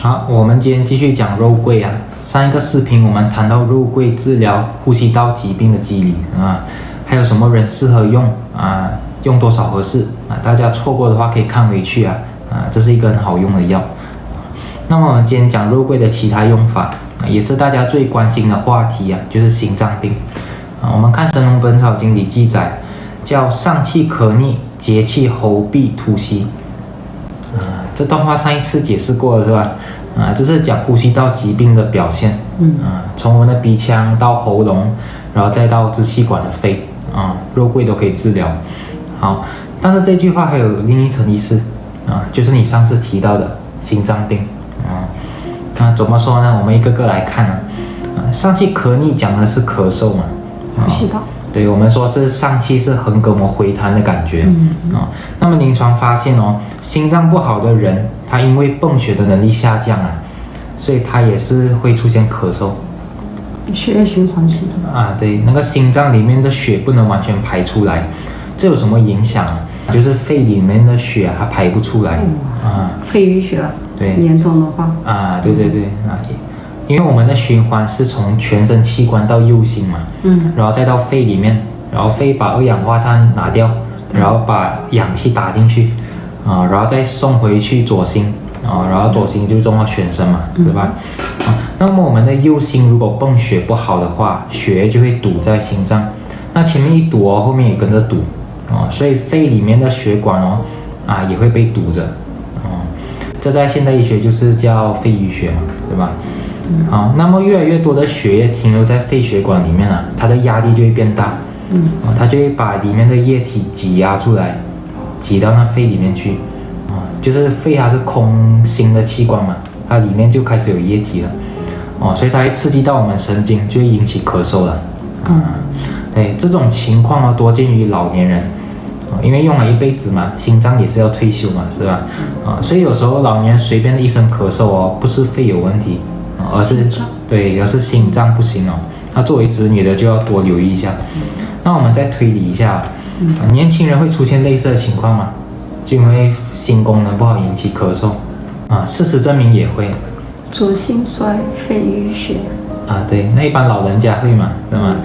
好，我们今天继续讲肉桂啊。上一个视频我们谈到肉桂治疗呼吸道疾病的机理啊，还有什么人适合用啊，用多少合适啊？大家错过的话可以看回去啊，这是一个很好用的药。那么我们今天讲肉桂的其他用法，也是大家最关心的话题啊，就是心脏病啊。我们看《神农本草经》里记载，叫上气咳逆，节气喉闭突吸。这段话上一次解释过了是吧？这是讲呼吸道疾病的表现。从我们的鼻腔到喉咙，然后再到支气管的肺肉桂都可以治疗。好，但是这句话还有另一层意思就是你上次提到的心脏病怎么说呢？我们一个个来看上气咳逆讲的是咳嗽嘛，呼吸道。对，我们说是上气是横膈膜回弹的感觉那么临床发现心脏不好的人，他因为泵血的能力下降所以他也是会出现咳嗽。血液循环系统对，那个心脏里面的血不能完全排出来，这有什么影响就是肺里面的血它排不出来肺淤血对，严重的话对因为我们的循环是从全身器官到右心嘛，然后再到肺里面，然后肺把二氧化碳拿掉，然后把氧气打进去然后再送回去左心然后左心就送到全身嘛，对吧那么我们的右心如果泵血不好的话，血液就会堵在心脏，那前面一堵后面也跟着堵所以肺里面的血管也会被堵着这在现代医学就是叫肺淤血嘛，对吧那么越来越多的血液停留在肺血管里面它的压力就会变大它就会把里面的液体挤压出来，挤到那肺里面去就是肺它是空心的器官嘛，它里面就开始有液体了所以它会刺激到我们神经，就会引起咳嗽了对，这种情况多见于老年人因为用了一辈子嘛，心脏也是要退休嘛，是吧所以有时候老年人随便的一声咳嗽不是肺有问题而是心脏不行那作为子女的就要多留意一下那我们再推理一下年轻人会出现类似的情况吗？就因为心功能不好引起咳嗽事实证明也会左心衰肺淤血对，那一般老人家会嘛，对吗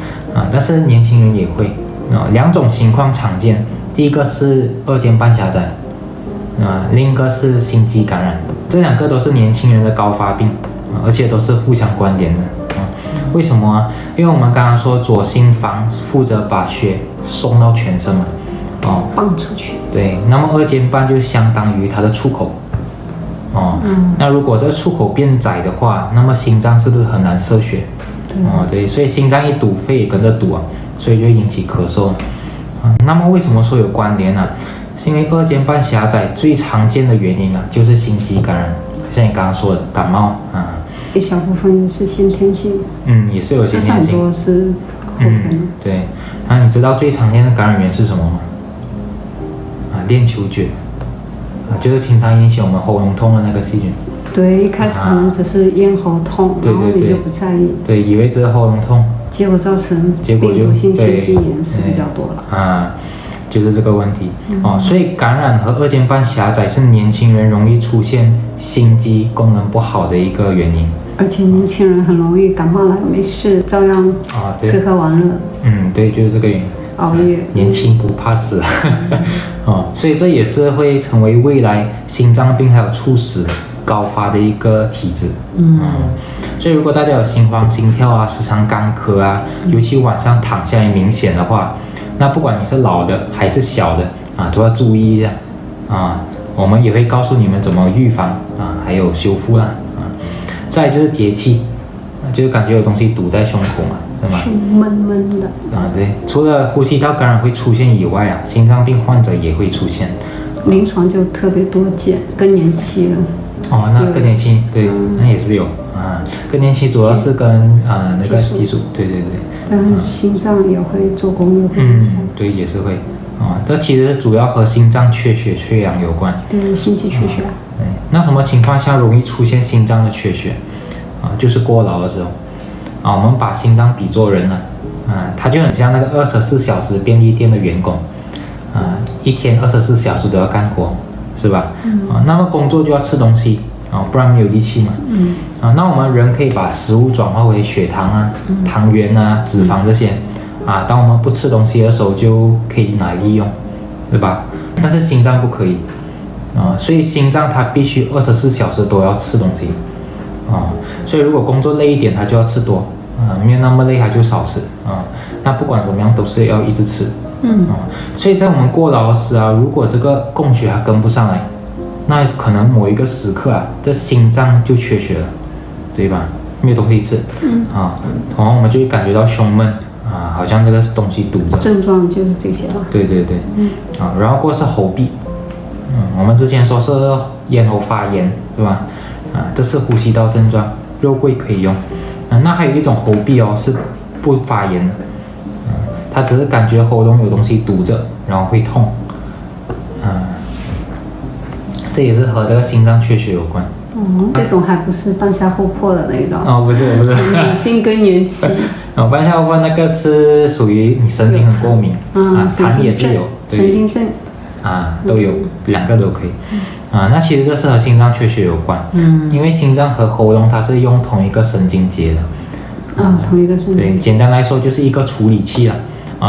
但是年轻人也会两种情况常见，第一个是二尖瓣狭窄另一个是心肌感染，这两个都是年轻人的高发病而且都是互相关联的为什么因为我们刚刚说左心房负责把血送到全身嘛放出去对，那么二尖瓣就相当于它的出口那如果这个出口变窄的话，那么心脏是不是很难射血对，所以心脏一堵，肺也跟着堵所以就会引起咳嗽那么为什么说有关联呢？是因为二尖瓣狭窄最常见的原因就是心肌感染，像你刚刚说的感冒一小部分也是先天性也是有先天性，很多是后天对你知道最常见的感染源是什么吗？链球菌就是平常引起我们喉咙痛的那个细菌。对，一开始可能只是咽喉痛然后你就不在意对，以为只是喉咙痛，结果造成病毒性心肌炎是比较多的就是这个问题所以感染和二尖瓣狭窄是年轻人容易出现心肌功能不好的一个原因，而且年轻人很容易感冒了没事照样吃喝玩乐对，就是这个原因，熬夜年轻不怕死所以这也是会成为未来心脏病还有猝死高发的一个体质所以如果大家有心慌心跳时常干咳尤其晚上躺下来明显的话，那不管你是老的还是小的都要注意一下我们也会告诉你们怎么预防还有修复再来就是节气就是感觉有东西堵在胸口嘛，对吗？闷闷的对，除了呼吸道感染会出现以外心脏病患者也会出现，临床就特别多见更年期了那更年期对那也是有更年期主要是跟那个激素对但是心脏也会做功也会影响对，也是会这其实主要和心脏缺血缺氧有关，对，心肌缺血那什么情况下容易出现心脏的缺血就是过劳的时候我们把心脏比作人它就很像那个24小时便利店的员工一天24小时都要干活，是吧？那么工作就要吃东西不然没有力气嘛。那我们人可以把食物转化为血糖啊、糖原啊、脂肪这些当我们不吃东西的时候就可以拿来利用，对吧？但是心脏不可以所以心脏它必须24小时都要吃东西所以如果工作累一点，它就要吃多没有那么累，它就少吃那不管怎么样都是要一直吃所以在我们过劳时如果这个供血还跟不上来，那可能某一个时刻这心脏就缺血了，对吧？没有东西吃然后我们就会感觉到胸闷好像这个东西堵着。症状就是这些了。对然后过是喉痹我们之前说是咽喉发炎是吧？这是呼吸道症状，肉桂可以用那还有一种喉痹是不发炎的它只是感觉喉咙有东西堵着，然后会痛这也是和这个心脏缺血有关这种还不是半夏厚朴的那种不是女性更年期半夏厚朴那个是属于你神经很过敏痰也是有，神经症都有两个都可以那其实这是和心脏缺血有关因为心脏和喉咙它是用同一个神经节的同一个神经对，简单来说就是一个处理器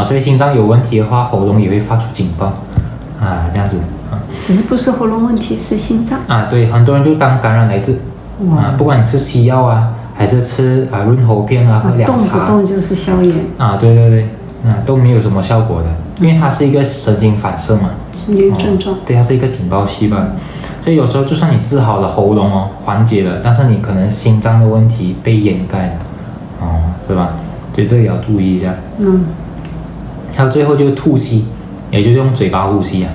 所以心脏有问题的话，喉咙也会发出警报这样子其实不是喉咙问题，是心脏对，很多人就当感染来治不管你吃西药还是吃润喉片喝凉茶，动不动就是消炎对都没有什么效果的，因为它是一个神经反射嘛，神经症状对，它是一个警报器吧所以有时候就算你治好了喉咙缓解了，但是你可能心脏的问题被掩盖了是吧？所以这个也要注意一下还有最后就是吐吸，也就是用嘴巴呼吸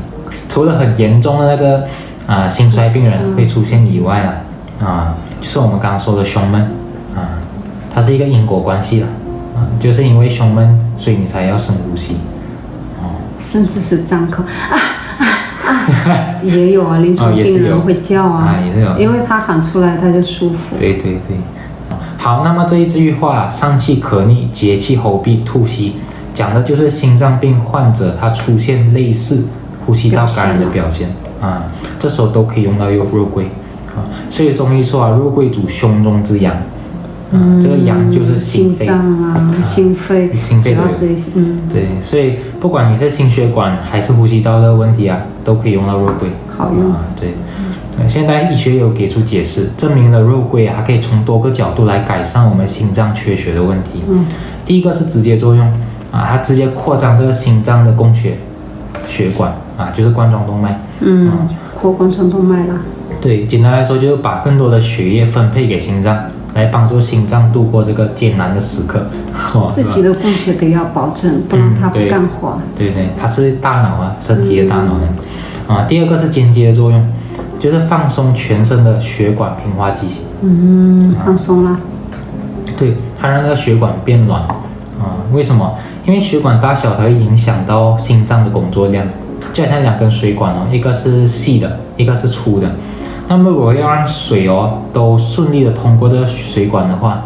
除了很严重的那个心衰病人会出现以外就是我们刚刚说的胸闷它是一个因果关系就是因为胸闷，所以你才要深呼吸甚至是张口也有临床病人会叫也是有，因为他喊出来他就舒服。对好，那么这一句话上气咳逆、结气喉痹、吐吸，讲的就是心脏病患者他出现类似呼吸道感染的表现这时候都可以用到肉桂所以中医说肉桂主胸中之阳这个阳就是心肺、心脏心肺主要是对，所以不管你是心血管还是呼吸道的问题都可以用到肉桂，好用对现代医学有给出解释，证明了肉桂可以从多个角度来改善我们心脏缺血的问题第一个是直接作用它直接扩张这个心脏的供血血管就是冠状动脉扩冠状动脉啦。对，简单来说就是把更多的血液分配给心脏，来帮助心脏度过这个艰难的时刻自己的供血得要保证，不然它不干活对它是大脑身体的大脑第二个是间接的作用，就是放松全身的血管平滑肌放松了对，它让那个血管变软为什么？因为血管大小它会影响到心脏的工作量，就好像两根水管一个是细的，一个是粗的。那么如果要让水都顺利的通过这个水管的话，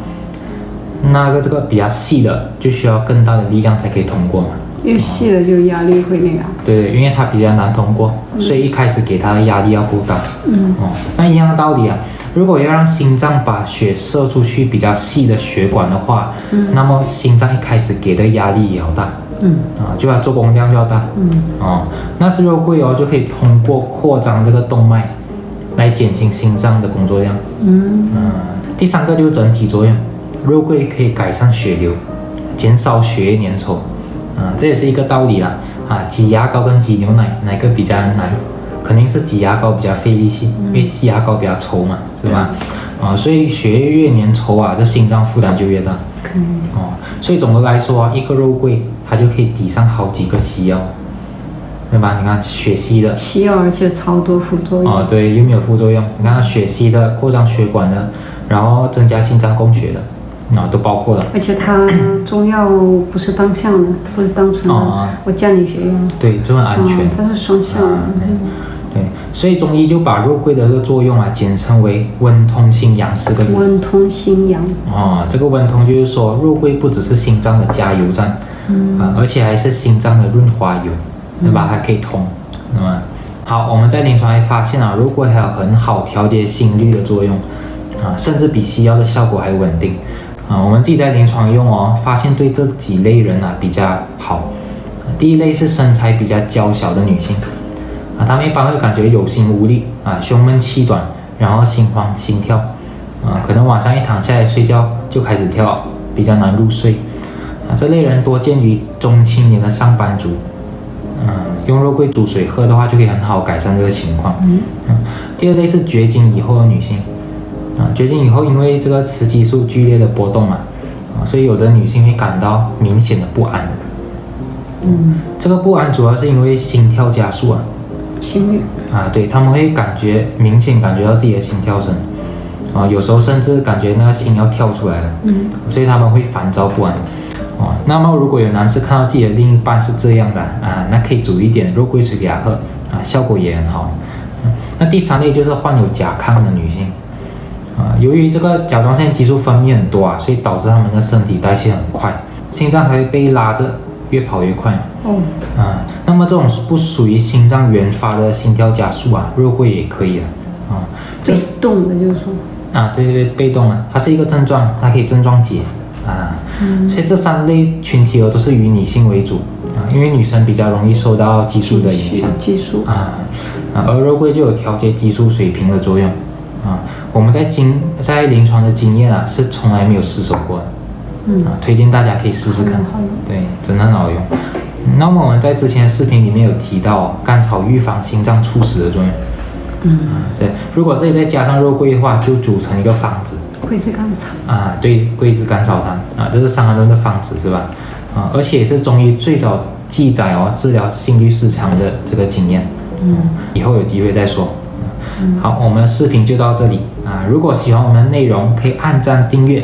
那个这个比较细的就需要更大的力量才可以通过嘛。越细的就压力会那个对，因为它比较难通过所以一开始给它的压力要够大那一样的道理如果要让心脏把血射出去比较细的血管的话那么心脏一开始给的压力也要大就要做工量就要大那是肉桂就可以通过扩张这个动脉来减轻心脏的工作量第三个就是整体作用，肉桂可以改善血流，减少血液粘稠这也是一个道理啦挤牙膏跟挤牛奶哪个比较难？肯定是挤牙膏比较费力气因为挤牙膏比较稠嘛，是吧所以血液越粘稠这心脏负担就越大所以总的来说一个肉桂它就可以抵上好几个西药，对吧？你看血稀的西药，而且超多副作用对，又没有副作用。你看血稀的、扩张血管的，然后增加心脏供血的都包括了。而且它中药不是单向的，不是单纯的我降你血压对，就很安全它是双向的对，所以中医就把肉桂的这个作用简称为温通心阳4个字。温通心阳这个温通就是说肉桂不只是心脏的加油站而且还是心脏的润滑油，对吧？还可以通好，我们在临床还发现肉桂还有很好调节心率的作用甚至比西药的效果还稳定我们自己在临床用发现对这几类人比较好。第一类是身材比较娇小的女性她们一般会感觉有心无力胸闷气短，然后心慌心跳可能晚上一躺下来睡觉就开始跳，比较难入睡这类人多见于中青年的上班族用肉桂煮水喝的话就可以很好改善这个情况第二类是绝经以后的女性绝经以后因为这个雌激素剧烈的波动所以有的女性会感到明显的不安这个不安主要是因为心跳加速心率对，他们会明显感觉到自己的心跳声有时候甚至感觉那个心要跳出来了所以他们会烦躁不安那么如果有男士看到自己的另一半是这样的那可以煮一点肉桂水给他喝效果也很好那第三类就是患有甲亢的女性由于这个甲状腺激素分泌很多所以导致他们的身体代谢很快，心脏它会被拉着越跑越快那么这种不属于心脏原发的心跳加速肉桂也可以被动的就是说对，被动它是一个症状，它可以症状解所以这三类群体都是以女性为主因为女生比较容易受到激素的影响而肉桂就有调节激素水平的作用我们在临床的经验是从来没有失手过的推荐大家可以试试看对，真的很好用那么我们在之前的视频里面有提到甘草预防心脏猝死的作用如果这里再加上肉桂的话就组成一个方子桂枝甘草对，桂枝甘草汤这是伤寒论的方子是吧而且也是中医最早记载治疗心律失常的这个经验以后有机会再说好，我们的视频就到这里如果喜欢我们的内容可以按赞订阅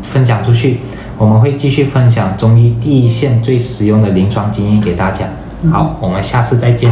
分享出去，我们会继续分享中医第一线最实用的临床经验给大家好，我们下次再见